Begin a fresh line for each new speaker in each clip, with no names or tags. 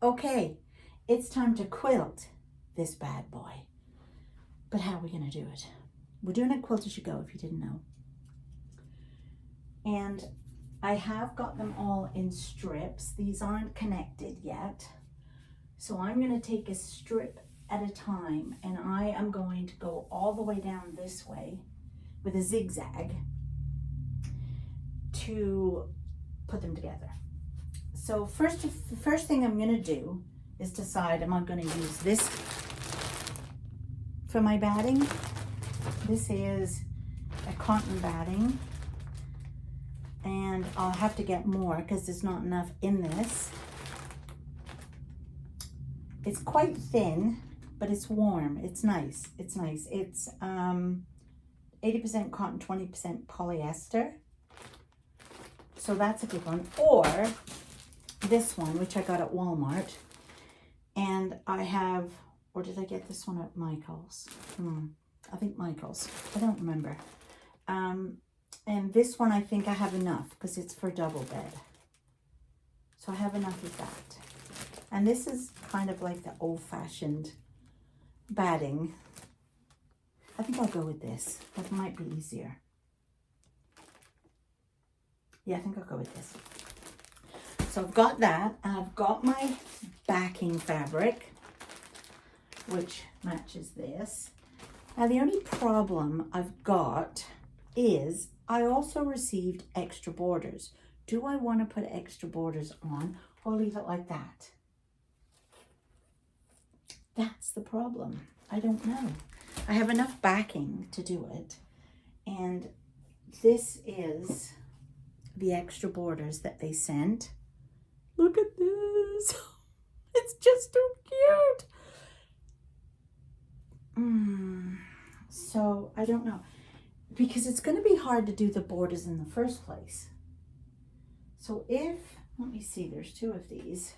Okay, it's time to quilt this bad boy. But how are we going to do it? We're doing it Quilt As You Go, if you didn't know. And I have got them all in strips. These aren't connected yet. So I'm going to take a strip at a time, and I am going to go all the way down this way with a zigzag to put them together. So the first thing I'm going to do is decide, am I going to use this for my batting? This is a cotton batting, and I'll have to get more because there's not enough in this. It's quite thin, but it's warm. It's nice. It's nice. It's 80% cotton, 20% polyester. So that's a good one. Or this one, which I got at Walmart. And I have, or did I get this one at Michael's? I think Michael's. I don't remember. And this one, I think I have enough because it's for double bed. So I have enough of that. And this is kind of like the old-fashioned batting. I think I'll go with this. That might be easier. Yeah, I think I'll go with this. So I've got that, and I've got my backing fabric, which matches this. Now the only problem I've got is I also received extra borders. Do I want to put extra borders on or leave it like that? That's the problem. I don't know. I have enough backing to do it. And this is the extra borders that they sent. Look at this. It's just so cute. So I don't know. Because it's going to be hard to do the borders in the first place. So if, let me see, there's two of these.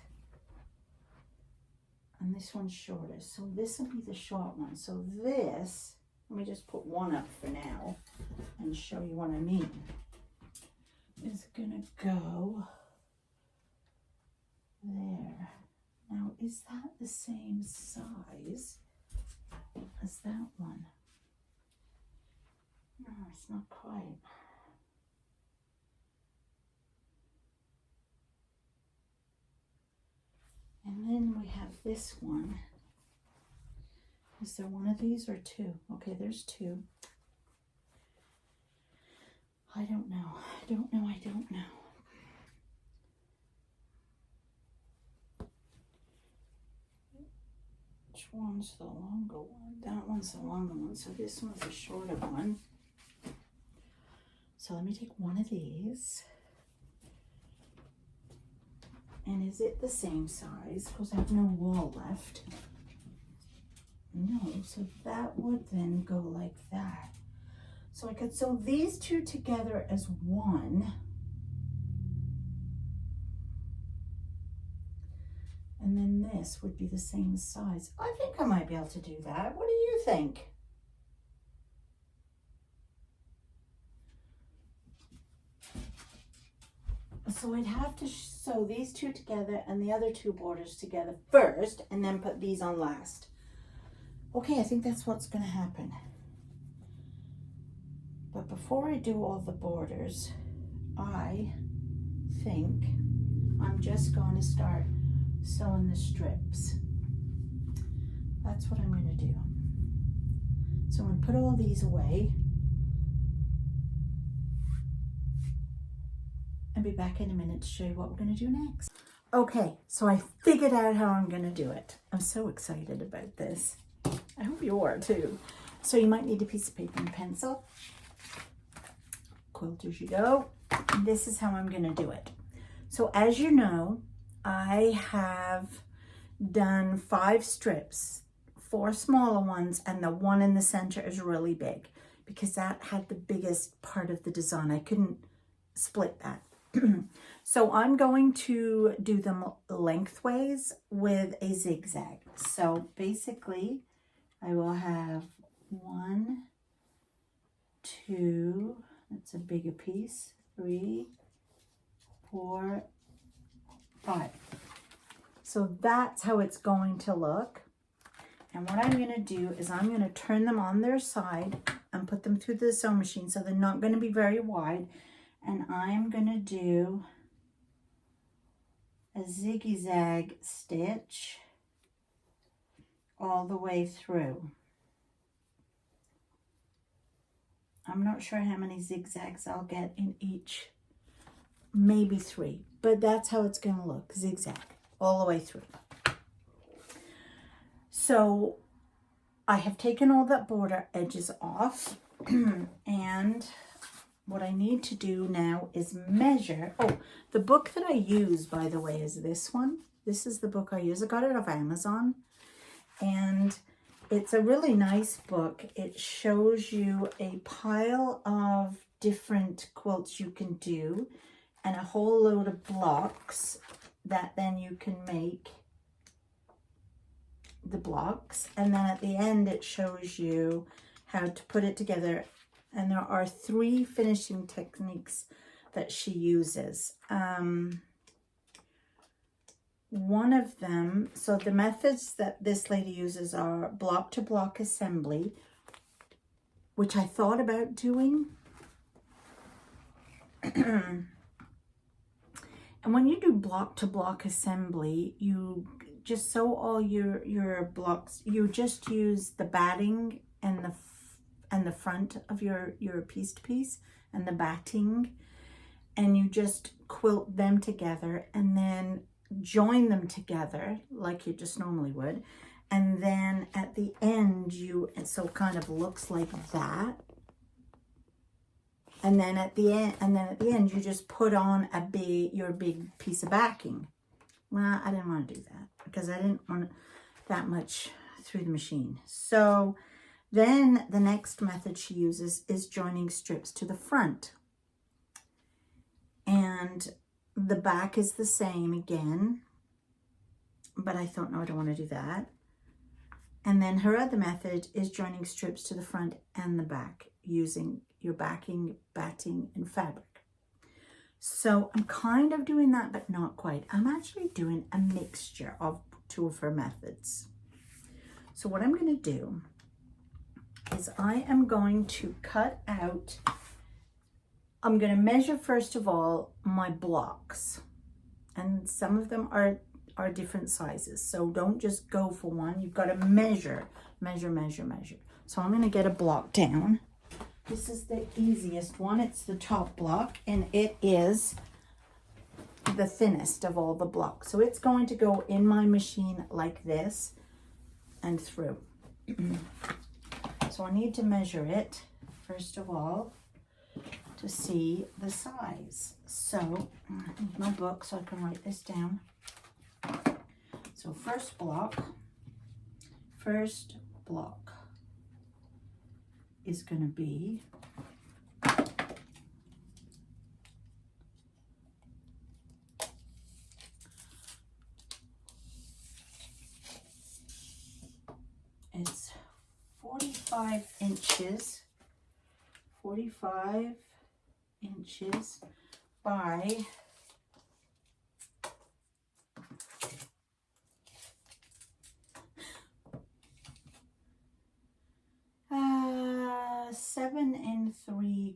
And this one's shorter. So this will be the short one. So this, let me just put one up for now and show you what I mean. Is gonna go there. Now, is that the same size as that one? No, it's not quite. And then we have this one. Is there one of these or two? Okay, there's two. I don't know. I don't know. I don't know. Which one's the longer one? That one's the longer one. So this one's the shorter one. So let me take one of these. And is it the same size? Because I have no wall left. No, so that would then go like that. So I could sew these two together as one. And then this would be the same size. I think I might be able to do that. What do you think? So I'd have to sew these two together and the other two borders together first and then put these on last. Okay, I think that's what's going to happen. But before I do all the borders, I think I'm just going to start sewing the strips. That's what I'm going to do. So I'm going to put all these away and be back in a minute to show you what we're going to do next. Okay, so I figured out how I'm going to do it. I'm so excited about this. I hope you are too. So you might need a piece of paper and pencil. Quilt As You Go. And this is how I'm going to do it. So as you know, I have done 5 strips, 4 smaller ones, and the one in the center is really big because that had the biggest part of the design. I couldn't split that. So I'm going to do them lengthways with a zigzag. So basically I will have 1, 2, that's a bigger piece, 3, 4, 5. So that's how it's going to look. And what I'm going to do is I'm going to turn them on their side and put them through the sewing machine, so they're not going to be very wide. And I'm going to do a zigzag stitch all the way through. I'm not sure how many zigzags I'll get in each, maybe 3, but that's how it's going to look, zigzag all the way through. So I have taken all that border edges off, and what I need to do now is measure. Oh, the book that I use, by the way, is this one. This is the book I use. I got it off Amazon, and it's a really nice book. It shows you a pile of different quilts you can do and a whole load of blocks that then you can make the blocks. And then at the end, it shows you how to put it together. And there are 3 finishing techniques that she uses. One of them, so the methods that this lady uses are block to block assembly, which I thought about doing. And when you do block to block assembly, you just sew all your blocks. You just use the batting and the front of your piece to piece and the batting, and you just quilt them together and then join them together like you just normally would. And then at the end, so it kind of looks like that. And then at the end, you just put on your big piece of backing. Well, I didn't want to do that because I didn't want that much through the machine. So then the next method she uses is joining strips to the front. And the back is the same again, but I thought, no, I don't want to do that. And then her other method is joining strips to the front and the back using your backing, batting, and fabric. So I'm kind of doing that, but not quite. I'm actually doing a mixture of 2 of her methods. So what I'm going to do is I am going to cut out, I'm going to measure first of all my blocks, and some of them are different sizes, so don't just go for one. You've got to measure. So I'm going to get a block down. This is the easiest one. It's the top block, and it is the thinnest of all the blocks. So it's going to go in my machine like this and through. So I need to measure it first of all to see the size. So I need my book so I can write this down. So first block is going to be it's 45 inches by 7 3/4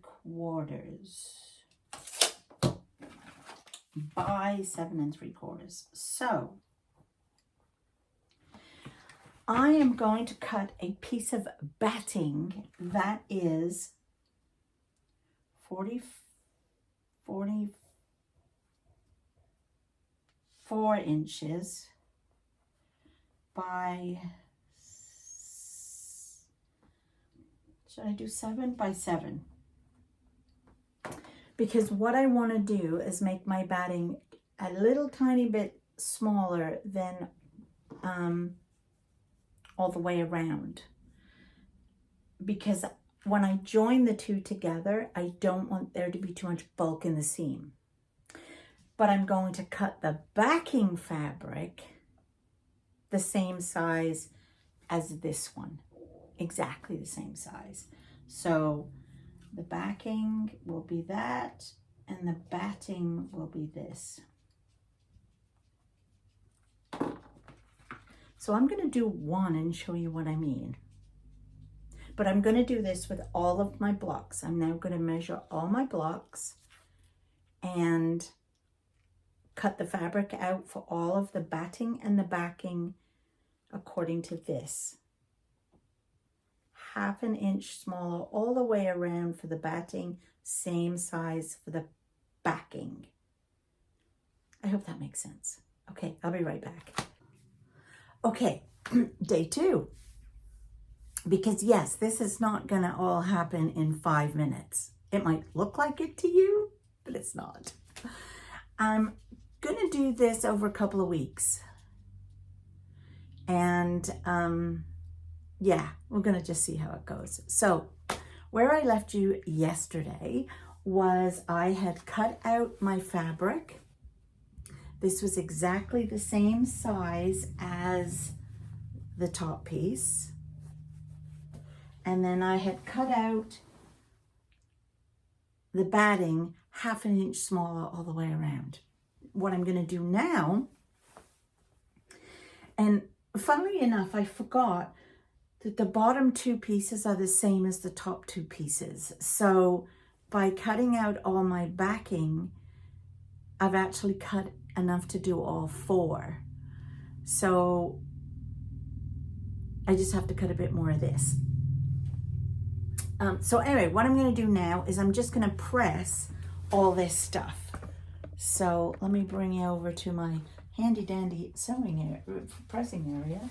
by 7 3/4. So I am going to cut a piece of batting that is 44 inches by, should I do 7 by 7? Because what I want to do is make my batting a little tiny bit smaller than all the way around. Because when I join the 2 together, I don't want there to be too much bulk in the seam. But I'm going to cut the backing fabric the same size as this one. Exactly the same size. So the backing will be that, and the batting will be this. So I'm going to do one and show you what I mean. But I'm going to do this with all of my blocks. I'm now going to measure all my blocks and cut the fabric out for all of the batting and the backing according to this. 1/2 inch smaller all the way around for the batting, same size for the backing. I hope that makes sense. Okay, I'll be right back. Okay, day 2. Because yes, this is not gonna all happen in 5 minutes. It might look like it to you, but it's not. I'm gonna do this over a couple of weeks. And yeah, we're gonna just see how it goes. So where I left you yesterday was I had cut out my fabric. This was exactly the same size as the top piece. And then I had cut out the batting 1/2 inch smaller all the way around. What I'm gonna do now, and funnily enough, I forgot that the bottom 2 pieces are the same as the top 2 pieces. So by cutting out all my backing, I've actually cut enough to do all 4. So I just have to cut a bit more of this. So anyway, what I'm going to do now is I'm just going to press all this stuff. So let me bring you over to my handy dandy sewing area, pressing area.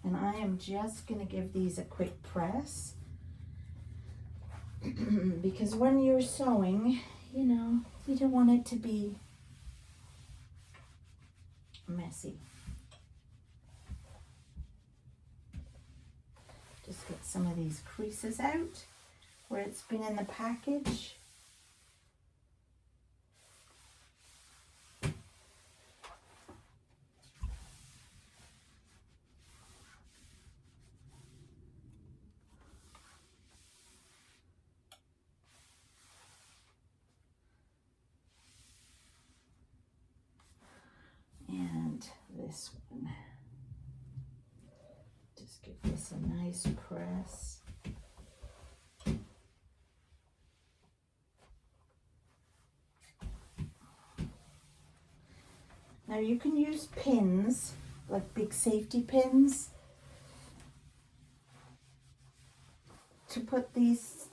And I am just going to give these a quick press. Because when you're sewing, you know, you don't want it to be messy. Just get some of these creases out where it's been in the package. And this one. Just give this a nice press. Now you can use pins, like big safety pins, to put these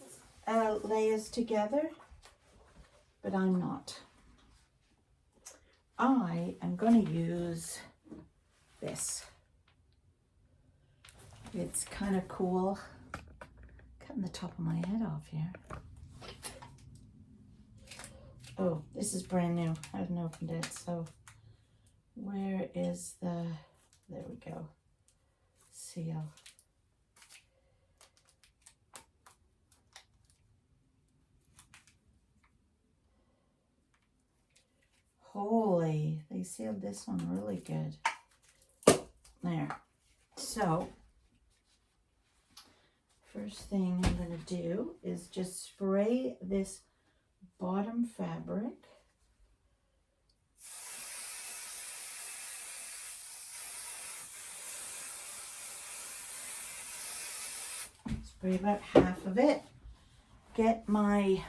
layers together, but I'm not. I am going to use this. It's kind of cool. Cutting the top of my head off here. Oh, this is brand new. I haven't opened it, so where is the, there we go, seal. Holy, they sealed this one really good. There. So, first thing I'm going to do is just spray this bottom fabric. Spray about half of it. Get my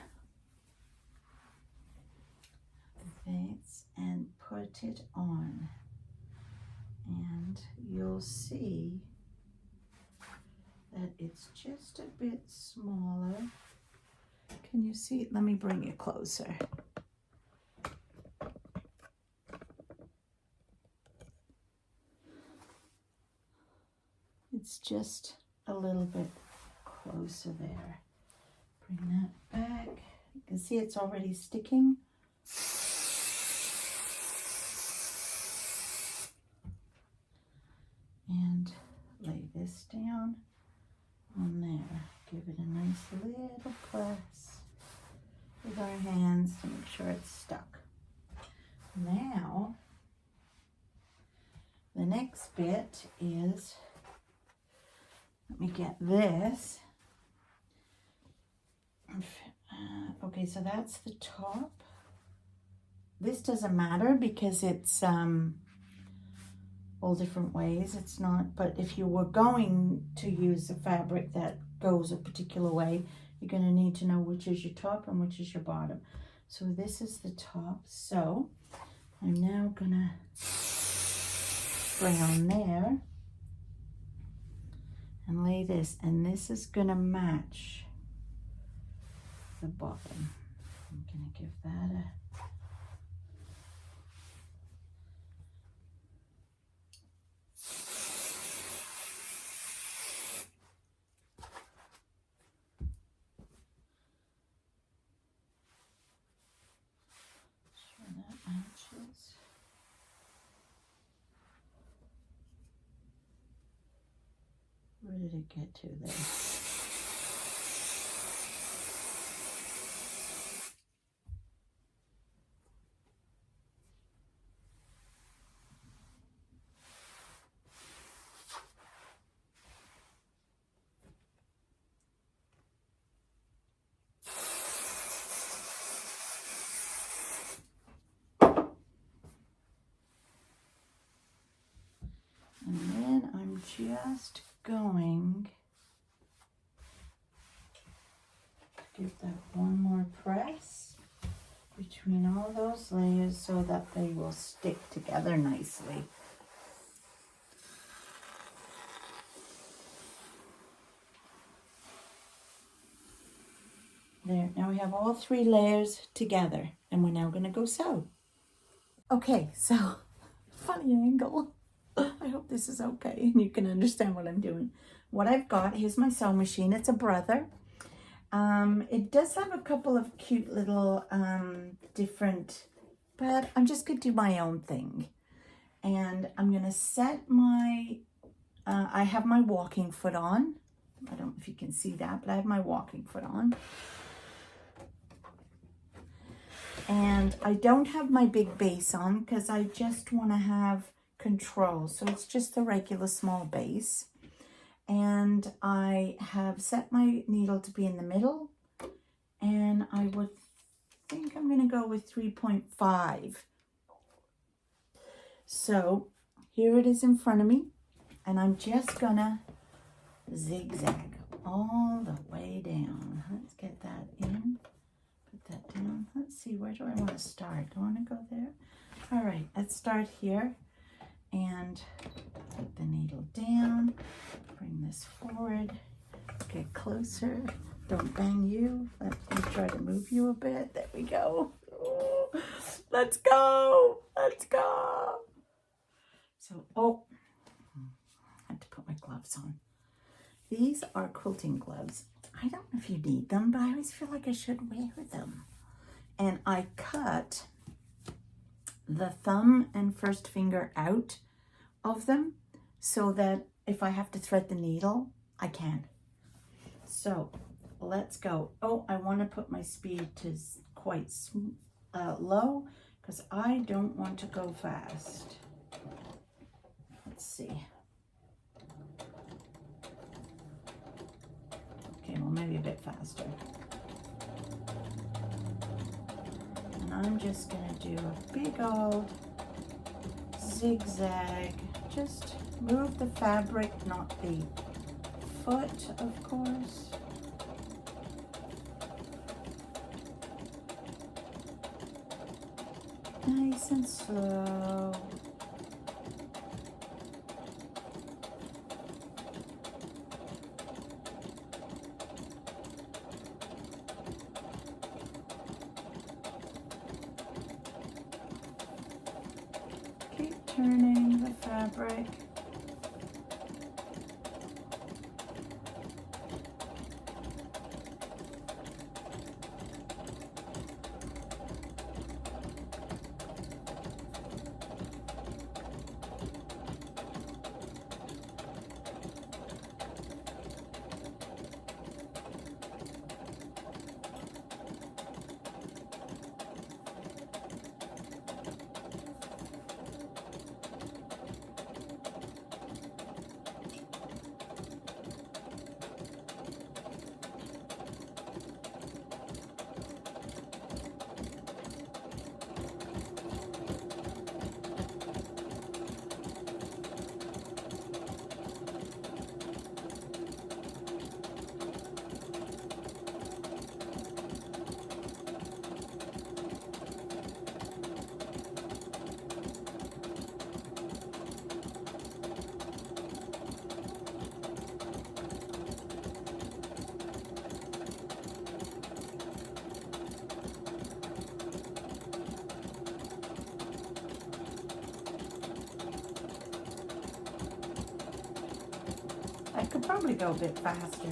things and put it on. And you'll see that it's just a bit smaller. Can you see it? Let me bring it closer. It's just a little bit closer there. Bring that back. You can see it's already sticking. And lay this down on there. Give it a nice little press with our hands to make sure it's stuck. Now, the next bit is, let me get this. Okay, so that's the top. This doesn't matter because it's all different ways. It's not, but if you were going to use a fabric that goes a particular way, you're going to need to know which is your top and which is your bottom. So this is the top. So I'm now going to spray on there and lay this, and this is going to match the bottom. I'm going to give that a matches. Where did it get to there? And then I'm just going to give that one more press between all those layers so that they will stick together nicely. There, now we have all 3 layers together, and we're now going to go sew. Okay, so funny angle. I hope this is okay and you can understand what I'm doing. What I've got, here's my sewing machine. It's a Brother. It does have a couple of cute little different, but I'm just going to do my own thing. And I'm going to set my, I have my walking foot on. I don't know if you can see that, but I have my walking foot on. And I don't have my big base on because I just want to have control. So it's just a regular small base. And I have set my needle to be in the middle. And I would think I'm going to go with 3.5. So here it is in front of me. And I'm just going to zigzag all the way down. Let's get that in. Put that down. Let's see, where do I want to start? Do I want to go there? All right, let's start here. And put the needle down, bring this forward, get closer, don't bang you, let me try to move you a bit, there we go. Ooh, let's go, let's go. So, oh, I had to put my gloves on. These are quilting gloves. I don't know if you need them, but I always feel like I should wear them. And I cut the thumb and first finger out of them so that if I have to thread the needle, I can. So let's go. Oh, I want to put my speed to quite low because I don't want to go fast. Let's see. Okay, well, maybe a bit faster. And I'm just going to do a big old zigzag. Just move the fabric, not the foot, of course. Nice and slow. Keep turning the fabric. probably go a bit faster.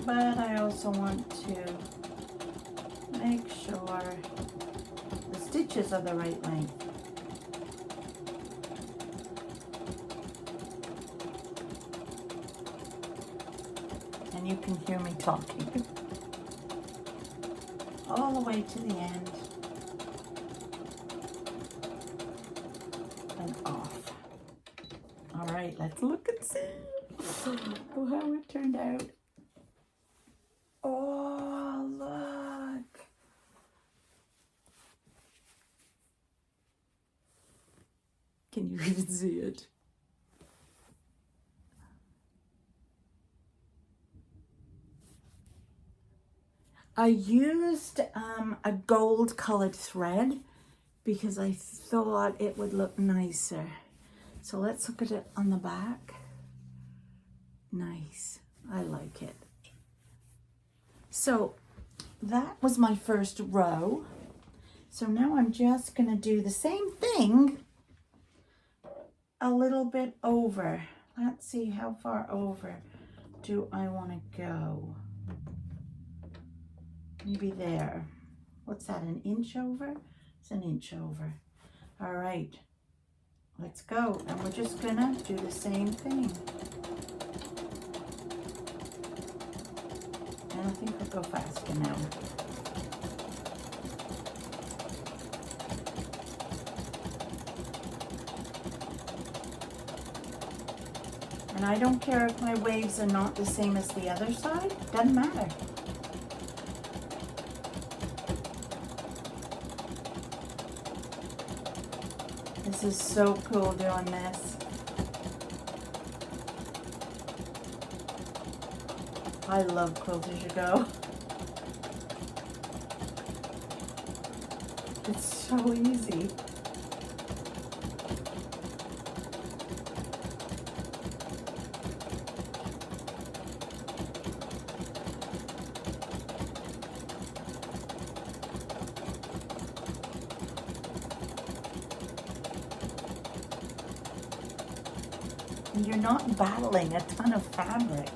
But I also want to make sure the stitches are the right length. And you can hear me talking all the way to the end and off. All right, let's look and see how it turned out. Oh, look. Can you even see it? I used a gold colored thread because I thought it would look nicer. So let's look at it on the back. Nice, I like it. So that was my first row. So now I'm just gonna do the same thing a little bit over. Let's see, how far over do I wanna go? Maybe there. What's that, an inch over? It's an inch over. All right, let's go. And we're just gonna do the same thing. And I think I'll go faster now. And I don't care if my waves are not the same as the other side. Doesn't matter. This is so cool doing this. I love Quilt As You Go. It's so easy. And you're not battling a ton of fabric.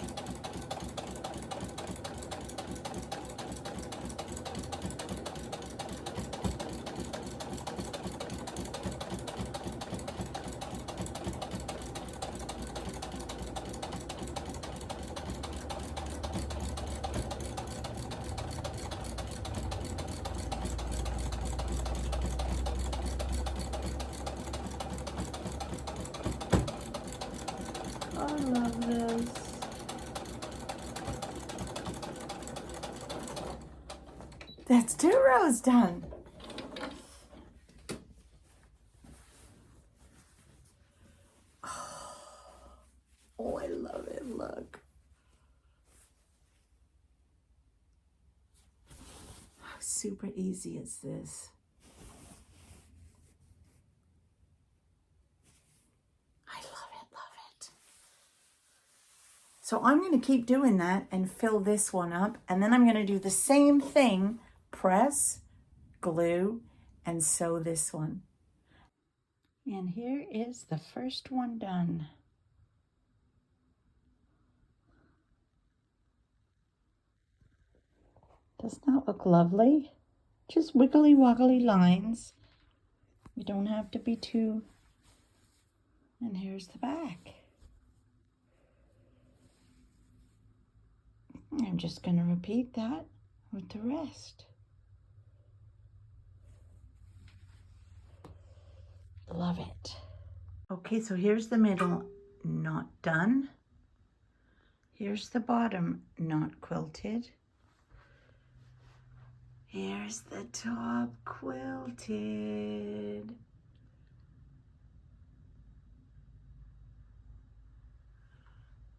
I love this. That's 2 rows done. Oh, I love it. Look. How super easy is this? So I'm going to keep doing that and fill this one up. And then I'm going to do the same thing, press, glue, and sew this one. And here is the first one done. Doesn't that look lovely? Just wiggly woggly lines. You don't have to be too. And here's the back. I'm just going to repeat that with the rest. Love it. Okay, so here's the middle, not done. Here's the bottom, not quilted. Here's the top, quilted.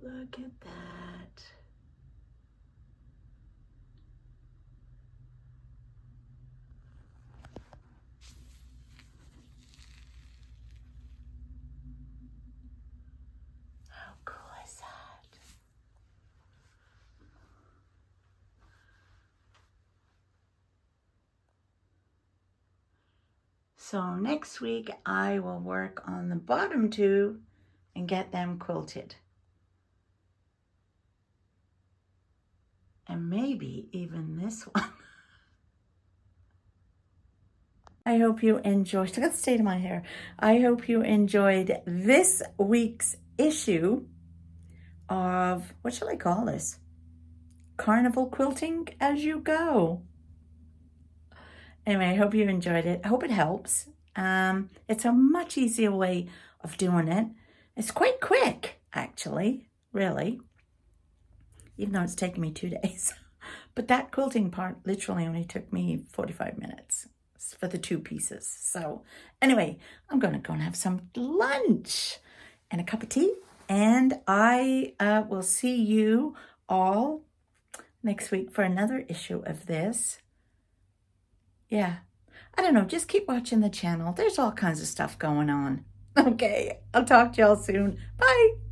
Look at that. How cool is that? So next week I will work on the bottom 2 and get them quilted. And maybe even this one. I hope you enjoyed, look at the state of my hair. I hope you enjoyed this week's issue of, what shall I call this? Carnival Quilting As You Go. Anyway, I hope you enjoyed it. I hope it helps. It's a much easier way of doing it. It's quite quick, actually, really. Even though it's taken me 2 days. But that quilting part literally only took me 45 minutes for the 2 pieces. So anyway, I'm going to go and have some lunch and a cup of tea. And I will see you all next week for another issue of this. Yeah, I don't know, just keep watching the channel. There's all kinds of stuff going on. Okay, I'll talk to y'all soon. Bye.